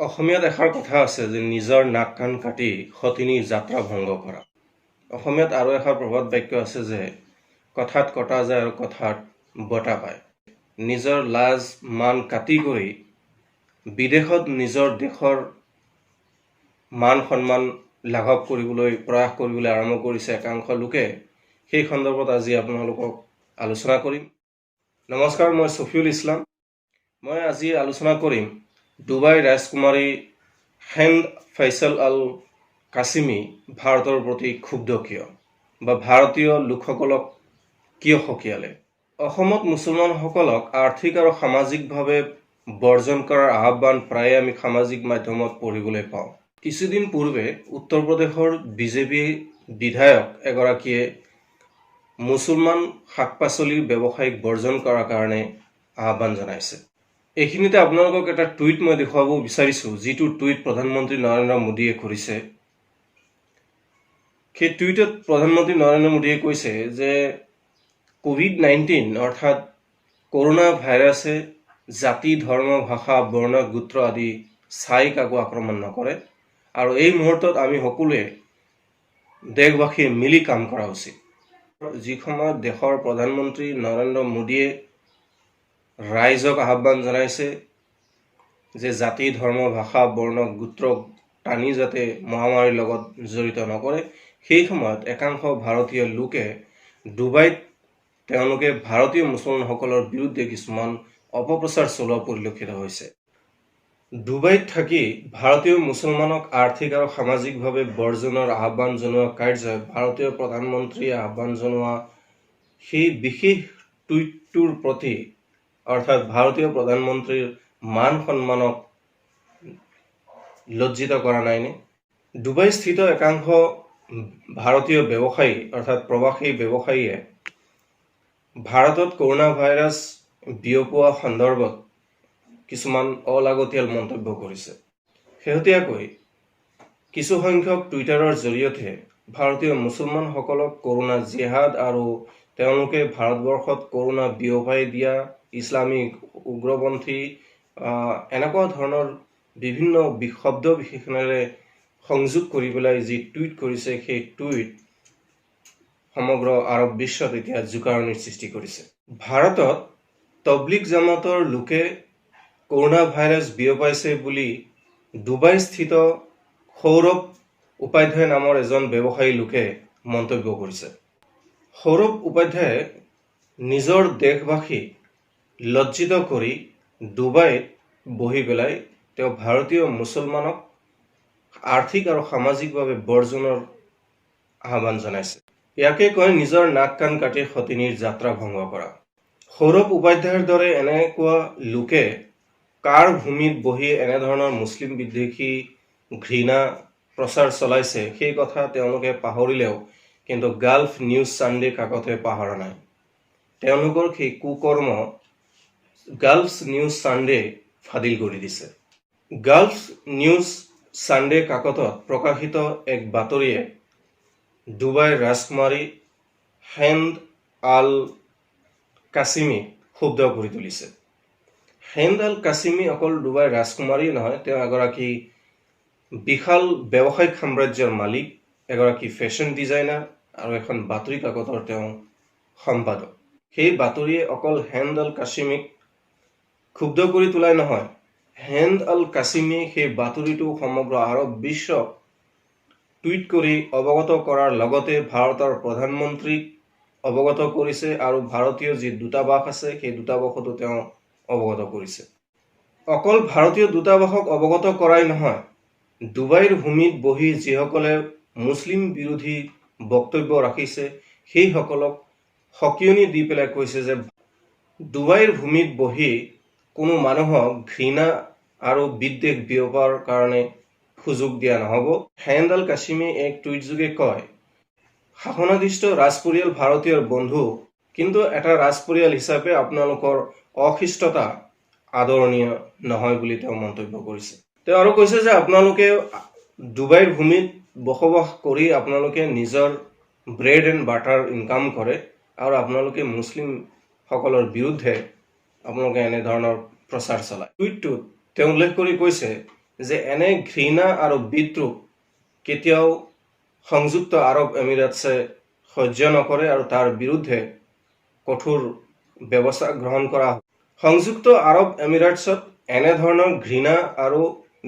অসমীয়াত এষাৰ কথা আছে যে নিজৰ নাক কাণ কাটি সতিনীৰ যাত্ৰা ভংগ কৰা। অসমীয়াত আৰু এষাৰ প্ৰবাদ বাক্য আছে যে কথাত কটা যায় আৰু কথাত বটা পায়। নিজৰ লাজ মান কাটি কৰি বিদেশত নিজৰ দেশৰ মান সন্মান লাঘৱ কৰিবলৈ প্ৰয়াস কৰিবলৈ আৰম্ভ কৰিছে একাংশ লোকে। সেই সন্দৰ্ভত আজি আপোনালোকক আলোচনা কৰিম। নমস্কাৰ, মই ছফিউল ইছলাম। মই আজি আলোচনা কৰিম ডুবাই ৰাজকুমাৰী হেন্দ ফৈছল আল কাছিমি ভাৰতৰ প্ৰতি ক্ষুব্ধ কিয়, বা ভাৰতীয় লোকসকলক কিয় সকীয়ালে। অসমত মুছলমানসকলক আৰ্থিক আৰু সামাজিকভাৱে বৰ্জন কৰাৰ আহ্বান প্ৰায়ে আমি সামাজিক মাধ্যমত পঢ়িবলৈ পাওঁ। কিছুদিন পূৰ্বে উত্তৰ প্ৰদেশৰ বিজেপি বিধায়ক এগৰাকীয়ে মুছলমান শাক পাচলিৰ ব্যৱসায়িক বৰ্জন কৰাৰ কাৰণে আহ্বান জনাইছে। এইখিনিতে আপোনালোকক এটা টুইট মই দেখুৱাব বিচাৰিছোঁ, যিটো টুইট প্ৰধানমন্ত্ৰী নৰেন্দ্ৰ মোদীয়ে কৰিছে। সেই টুইটত প্ৰধানমন্ত্ৰী নৰেন্দ্ৰ মোদীয়ে কৈছে যে COVID-19 অৰ্থাৎ কৰোনা ভাইৰাছে জাতি, ধৰ্ম, ভাষা, বৰ্ণ, গোত্ৰ আদি চাই কাকো আক্ৰমণ নকৰে, আৰু এই মুহূৰ্তত আমি সকলোৱে দেশবাসীয়ে মিলি কাম কৰা উচিত। যি সময়ত দেশৰ প্ৰধানমন্ত্ৰী নৰেন্দ্ৰ মোদীয়ে ৰাইজক আহ্বান জনাইছে যে জাতি, ধৰ্ম, ভাষা, বৰ্ণ, গোত্ৰক টানি যাতে মহামাৰীৰ লগত জড়িত নকৰে, সেই সময়ত একাংশ ভাৰতীয় লোকে ডুবাইত তেওঁলোকে ভাৰতীয় মুছলমানসকলৰ বিৰুদ্ধে কিছুমান অপপ্ৰচাৰ চলোৱা পৰিলক্ষিত হৈছে। ডুবাইত থাকি ভাৰতীয় মুছলমানক আৰ্থিক আৰু সামাজিকভাৱে বৰ্জনৰ আহ্বান জনোৱা কাৰ্যই ভাৰতীয় প্ৰধানমন্ত্ৰীয়ে আহ্বান জনোৱা সেই বিশেষ টুইটটোৰ প্ৰতি অৰ্থাৎ ভাৰতীয় প্ৰধানমন্ত্ৰীৰ মান সন্মানক লজ্জিত কৰা নাইনে? ডুবাই স্থিত একাংশ ভাৰতীয় ব্যৱসায়ী অৰ্থাৎ প্ৰৱাসী ব্যৱসায়ীয়ে ভাৰতত কৰোনা ভাইৰাছ বিয়পোৱা সন্দৰ্ভত কিছুমান অলাগতিয়াল মন্তব্য কৰিছে। শেহতীয়াকৈ কিছুসংখ্যক টুইটাৰৰ জৰিয়তে ভাৰতীয় মুছলমানসকলক কৰোনা জিহাদ আৰু তেওঁলোকে ভাৰতবৰ্ষত কৰোনা বিয়পাই দিয়া ইছলামিক উগ্ৰপন্থী এনেকুৱা ধৰণৰ বিভিন্ন শব্দ বিশেষণেৰে সংযোগ কৰি পেলাই যি টুইট কৰিছে, সেই টুইট সমগ্ৰ আৰৱ বিশ্বত এতিয়া জোকাৰণিৰ সৃষ্টি কৰিছে। ভাৰতত তবলিগ জামাতৰ লোকে কৰোনা ভাইৰাছ বিয়পাইছে বুলি ডুবাই স্থিত সৌৰভ উপাধ্যায় নামৰ এজন ব্যৱসায়ী লোকে মন্তব্য কৰিছে। সৌৰভ উপাধ্যায়ে নিজৰ দেশবাসীক লজ্জিত কৰি ডুবাইত বহি পেলাই তেওঁ ভাৰতীয় মুছলমানক আৰ্থিক আৰু সামাজিকভাৱে বৰ্জনৰ আহ্বান জনাইছে। ইয়াকে কয় নিজৰ নাক কাণ কাটি সতিনীৰ যাত্ৰা ভংগ কৰা। সৌৰভ উপাধ্যায়ৰ দৰে এনেকুৱা লোকে কাৰ ভূমিত বহি এনেধৰণৰ মুছলিম বিদ্বেষী ঘৃণা প্ৰচাৰ চলাইছে সেই কথা তেওঁলোকে পাহৰিলেও কিন্তু গাল্ফ নিউজ ছানডে কাকতে পাহৰা নাই। তেওঁলোকৰ সেই কুকৰ্ম গাল্ফ নিউজ ছানডে ফাদিল কৰি দিছে। গাল্ফ নিউজ ছানডে কাকতত প্ৰকাশিত এক বাতৰিয়ে ডুবাইৰ ৰাজকুমাৰী হেন্দ আল কাছিমি ক্ষুব্ধ কৰি তুলিছে। হেন্দ আল কাছিমি অকল ডুবাইৰ ৰাজকুমাৰী নহয়, তেওঁ এগৰাকী বিশাল ব্যৱসায়িক সাম্ৰাজ্যৰ মালিক, এগৰাকী ফেশ্বন ডিজাইনাৰ আৰু এখন বাতৰি কাকতৰ তেওঁ সম্পাদক। সেই বাতৰিয়ে অকল হেন্দ আল কাছিমিক ক্ষুব্ধ কৰি তোলাই নহয়, হেন্দ আল কাছিমি সেই বাতৰিটো সমগ্ৰ আৰৱ বিশ্বক টুইট কৰি অৱগত কৰাৰ লগতে ভাৰতৰ প্ৰধানমন্ত্ৰীক অৱগত কৰিছে আৰু ভাৰতীয় যি দূতাবাস আছে সেই দূতাবাসতো তেওঁ অৱগত কৰিছে। অকল ভাৰতীয় দূতাবাসক অৱগত কৰাই নহয়, ডুবাইৰ ভূমিত বহি যিসকলে মুছলিম বিৰোধী বক্তব্য ৰাখিছে সেইসকলক সকীয়নি দি পেলাই কৈছে যে ডুবাইৰ ভূমিত বহি কোনো মানুহক ঘৃণা আৰু বিদ্বেষ বিয়পাৰ কাৰণে সুযোগ দিয়া নহ'ব। হেন্দ আল কাছিমি এক টুইট যোগে কয়, শাসনাধীষ্ঠ ৰাজপৰিয়াল ভাৰতীয়ৰ বন্ধু, কিন্তু এটা ৰাজপৰিয়াল হিচাপে আপোনালোকৰ অশিষ্টতা আদৰণীয় নহয় বুলি তেওঁ মন্তব্য কৰিছে। তেওঁ আৰু কৈছে যে আপোনালোকে ডুবাইৰ ভূমিত বসবাস কৰি আপোনালোকে নিজৰ ব্ৰেড এণ্ড বাটাৰ ইনকাম কৰে আৰু আপোনালোকে মুছলিমসকলৰ বিৰুদ্ধে আপোনালোকে এনেধৰণৰ প্ৰচাৰ চলায়। টুইটটোত তেওঁ উল্লেখ কৰি কৈছে যে এনে ঘৃণা আৰু বিদ্ৰোহ কেতিয়াও সংযুক্ত আৰব এমিৰেটছে সহ্য নকৰে আৰু তাৰ বিৰুদ্ধে কঠোৰ ব্যৱস্থা গ্ৰহণ কৰা হ'ব। সংযুক্ত আৰব এমিৰেটছত এনেধৰণৰ ঘৃণা আৰু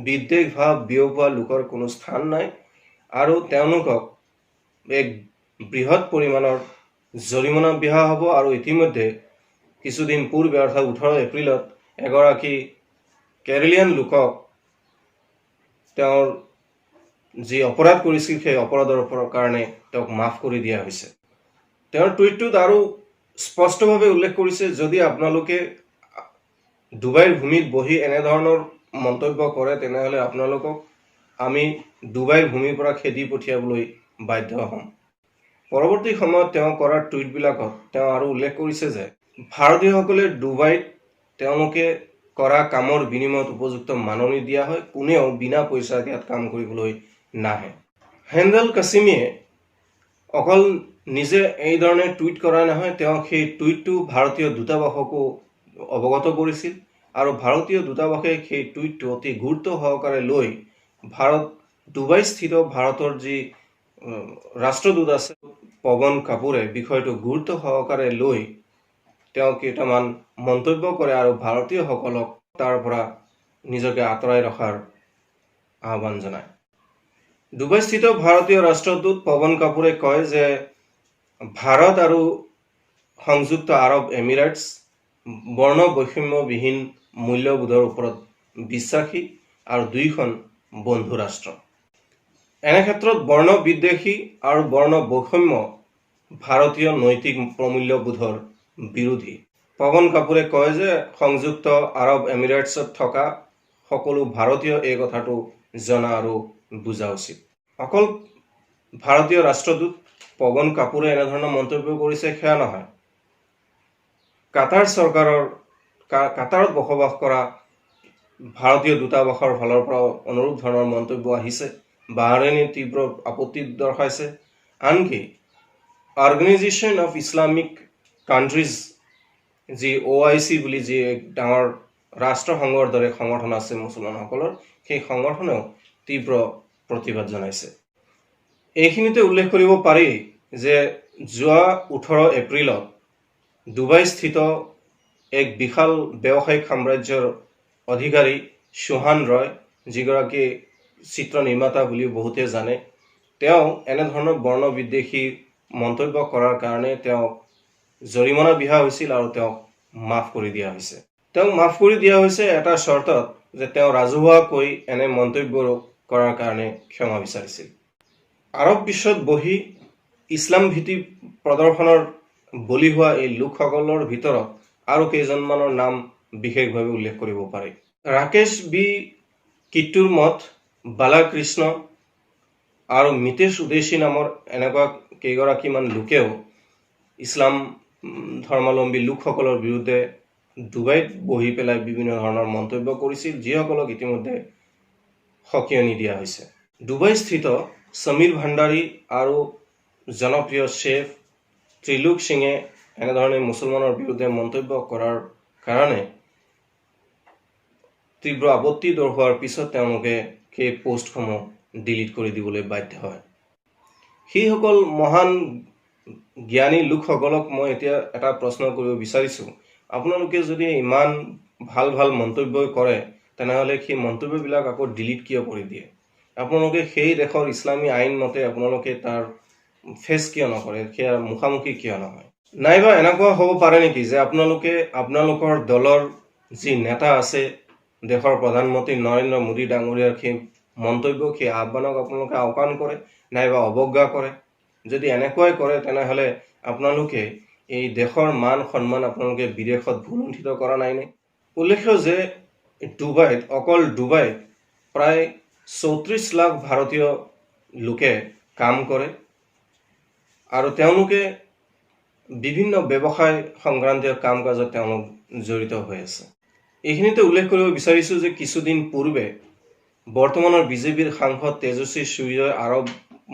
বিদ্বেষ ভাৱ বিয়পোৱা লোকৰ কোনো স্থান নাই আৰু তেওঁলোকক এক বৃহৎ পৰিমাণৰ জৰিমনা বিহা হ'ব। আৰু ইতিমধ্যে কিছুদিন পূৰ্বে অৰ্থাৎ 18 এপ্ৰিলত এগৰাকী কেৰেলিয়ান লোকক তেওঁৰ যি অপৰাধ কৰিছিল সেই অপৰাধৰ কাৰণে তেওঁক মাফ কৰি দিয়া হৈছে। তেওঁৰ টুইটটোত আৰু স্পষ্টভাৱে উল্লেখ কৰিছে, যদি আপোনালোকে ডুবাইৰ ভূমিত বহি এনেধৰণৰ মন্তব্য কৰে তেনেহ'লে আপোনালোকক আমি ডুবাইৰ ভূমিৰ পৰা খেদি পঠিয়াবলৈ বাধ্য হ'ম। পৰৱৰ্তী সময়ত তেওঁ কৰা টুইটবিলাকত তেওঁ আৰু উল্লেখ কৰিছে যে ভাৰতীয়সকলে ডুবাইত তেওঁলোকে কৰা কামৰ বিনিময়ত উপযুক্ত মাননি দিয়া হয়, কোনেও বিনা পইচাত ইয়াত কাম কৰিবলৈ নাহে। হেন্দেল কাছিমিয়ে অকল নিজে এইধৰণে টুইট কৰা নহয়, তেওঁ সেই টুইটটো ভাৰতীয় দূতাবাসকো অৱগত কৰিছিল আৰু ভাৰতীয় দূতাবাসে সেই টুইটটো অতি গুৰুত্ব সহকাৰে লৈ ডুবাইস্থিত ভাৰতৰ যি ৰাষ্ট্ৰদূত আছে পৱন কাপুৰে বিষয়টো গুৰুত্ব সহকাৰে লৈ তেওঁ কেইটামান মন্তব্য কৰে আৰু ভাৰতীয়সকলক তাৰ পৰা নিজকে আঁতৰাই ৰখাৰ আহ্বান জনায়। ডুবাইস্থিত ভাৰতীয় ৰাষ্ট্ৰদূত পৱন কাপুৰে কয় যে ভাৰত আৰু সংযুক্ত আৰব এমিৰেটছ বৰ্ণ বৈষম্যবিহীন মূল্যবোধৰ ওপৰত বিশ্বাসী আৰু দুয়োখন বন্ধু ৰাষ্ট্ৰ। এনে ক্ষেত্ৰত বৰ্ণ বিদ্বেষী আৰু বৰ্ণ বৈষম্য ভাৰতীয় নৈতিক প্ৰমূল্যবোধৰ বিৰোধী। পৱন কাপুৰে কয় যে সংযুক্ত আৰব এমিৰেটছত থকা সকলো ভাৰতীয় এই কথাটো জনা আৰু বুজা উচিত। অকল ভাৰতীয় ৰাষ্ট্ৰদূত পৱন কাপুৰে এনেধৰণৰ মন্তব্য কৰিছে সেয়া নহয়, কাটাৰত বসবাস কৰা ভাৰতীয় দূতাবাসৰ ফালৰ পৰাও অনুৰূপ ধৰণৰ মন্তব্য আহিছে। বাহৰেইনে তীব্ৰ আপত্তি দৰ্শাইছে। আনকি অৰ্গেনাইজেশ্যন অফ ইছলামিক কাণ্ট্ৰিজ যি OIC বুলি যি এক ডাঙৰ ৰাষ্ট্ৰসংঘৰ দৰে সংগঠন আছে মুছলমানসকলৰ, সেই সংগঠনেও তীব্ৰ প্ৰতিবাদ জনাইছে। এইখিনিতে উল্লেখ কৰিব পাৰি যে যোৱা 18 এপ্ৰিলত ডুবাইস্থিত এক বিশাল ব্যৱসায়িক সাম্ৰাজ্যৰ অধিকাৰী সোহান ৰয়, যিগৰাকী চিত্ৰ নিৰ্মাতা বুলি বহুতে জানে, তেওঁ এনেধৰণৰ বৰ্ণ বিদ্বেষী মন্তব্য কৰাৰ কাৰণে তেওঁক জৰিমনা বিহা হৈছিল আৰু তেওঁক মাফ কৰি দিয়া হৈছে। তেওঁক মাফ কৰি দিয়া হৈছে এটা চৰ্তত যে তেওঁ ৰাজহুৱাকৈ এনে মন্তব্য কৰাৰ কাৰণে ক্ষমা বিচাৰিছিল। আৰব বিশ্বত বহি ইছলাম ভীতি প্ৰদৰ্শনৰ বলি হোৱা এই লোকসকলৰ ভিতৰত আৰু কেইজনমানৰ নাম বিশেষভাৱে উল্লেখ কৰিব পাৰি। ৰাকেশ বি কিট্টুৰ মঠ, বালাকৃষ্ণ আৰু মিতেশ উদেশী নামৰ এনেকুৱা কেইগৰাকীমান লোকেও ইছলাম ধৰ্মাৱলম্বী লোকসকলৰ বিৰুদ্ধে ডুবাইত বহি পেলাই বিভিন্ন ধৰণৰ মন্তব্য কৰিছিল, যিসকলক ইতিমধ্যে সকিয়নি দিয়া হৈছে। ডুবাইস্থিত সমীৰ ভাণ্ডাৰী আৰু জনপ্ৰিয় চেফ ত্ৰিলোক সিঙে এনেধৰণে মুছলমানৰ বিৰুদ্ধে মন্তব্য কৰাৰ কাৰণে তীব্ৰ আপত্তি দৰ্শোৱাৰ পিছত তেওঁলোকে সেই পোষ্টসমূহ ডিলিট কৰি দিবলৈ বাধ্য হয়। সেইসকল মহান জ্ঞানী লোকসকলক মই এতিয়া এটা প্ৰশ্ন কৰিব বিচাৰিছোঁ, আপোনালোকে যদি ইমান ভাল ভাল মন্তব্য কৰে তেনেহ'লে সেই মন্তব্যবিলাক আকৌ ডিলিট কিয় কৰি দিয়ে? আপোনালোকে সেই দেশৰ ইছলামী আইন মতে আপোনালোকে তাৰ ফেচ কিয় নকৰে, সেয়া মুখামুখি কিয় নহয়? নাইবা এনেকুৱা হ'ব পাৰে নেকি যে আপোনালোকে আপোনালোকৰ দলৰ যি নেতা আছে, দেশৰ প্ৰধানমন্ত্ৰী নৰেন্দ্ৰ মোদী ডাঙৰীয়াৰ সেই মন্তব্য, সেই আহ্বানক আপোনালোকে আওকাণ কৰে নাইবা অৱজ্ঞা কৰে? যদি এনেকুৱাই কৰে তেনেহ'লে আপোনালোকে এই দেশৰ মান সন্মান আপোনালোকে বিদেশত ভুলুণ্ঠিত কৰা নাইনে? উল্লেখ্য যে অকল ডুবাইত প্ৰায় 34 লাখ ভাৰতীয় লোকে কাম কৰে আৰু তেওঁলোকে বিভিন্ন ব্যৱসায় সংক্ৰান্তীয় কাম কাজত তেওঁলোক জড়িত হৈ আছে। এইখিনিতে উল্লেখ কৰিব বিচাৰিছোঁ যে কিছুদিন পূৰ্বে বৰ্তমানৰ বিজেপিৰ সাংসদ তেজস্বী সূৰ্যই আৰব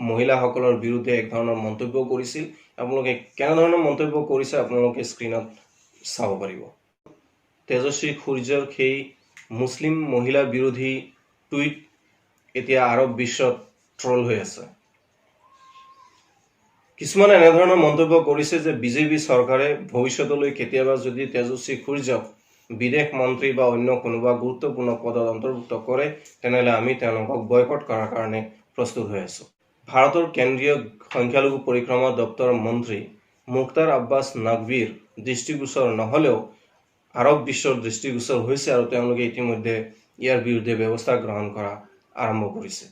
মহিলাসকলৰ বিৰুদ্ধে এক ধৰণৰ মন্তব্য কৰিছিল। আপোনালোকে কেনেধৰণৰ মন্তব্য কৰিছে আপোনালোকে স্ক্ৰীণত চাব পাৰিব। তেজস্বী সূৰ্যৰ সেই মুছলিম মহিলা বিৰোধী টুইট এতিয়া আৰৱ বিশ্বত ট্ৰল হৈ আছে। কিছুমানে এনেধৰণৰ মন্তব্য কৰিছে যে বিজেপি চৰকাৰে ভৱিষ্যতলৈ কেতিয়াবা যদি তেজস্বী সূৰ্যক বিদেশ মন্ত্ৰী বা অন্য কোনোবা গুৰুত্বপূৰ্ণ পদত অন্তৰ্ভুক্ত কৰে তেনেহ'লে আমি তেওঁলোকক বয়কট কৰাৰ কাৰণে প্ৰস্তুত হৈ আছো। ভাৰতৰ কেন্দ্ৰীয় সংখ্যালঘু পৰিক্ৰমা দপ্তৰৰ মন্ত্ৰী মুখতাৰ আব্বাছ নাকভিৰ দৃষ্টিগোচৰ নহ'লেও আৰৱ বিশ্বৰ দৃষ্টিগোচৰ হৈছে আৰু তেওঁলোকে ইতিমধ্যে ইয়াৰ বিৰুদ্ধে ব্যৱস্থা গ্ৰহণ কৰা আৰম্ভ কৰিছে।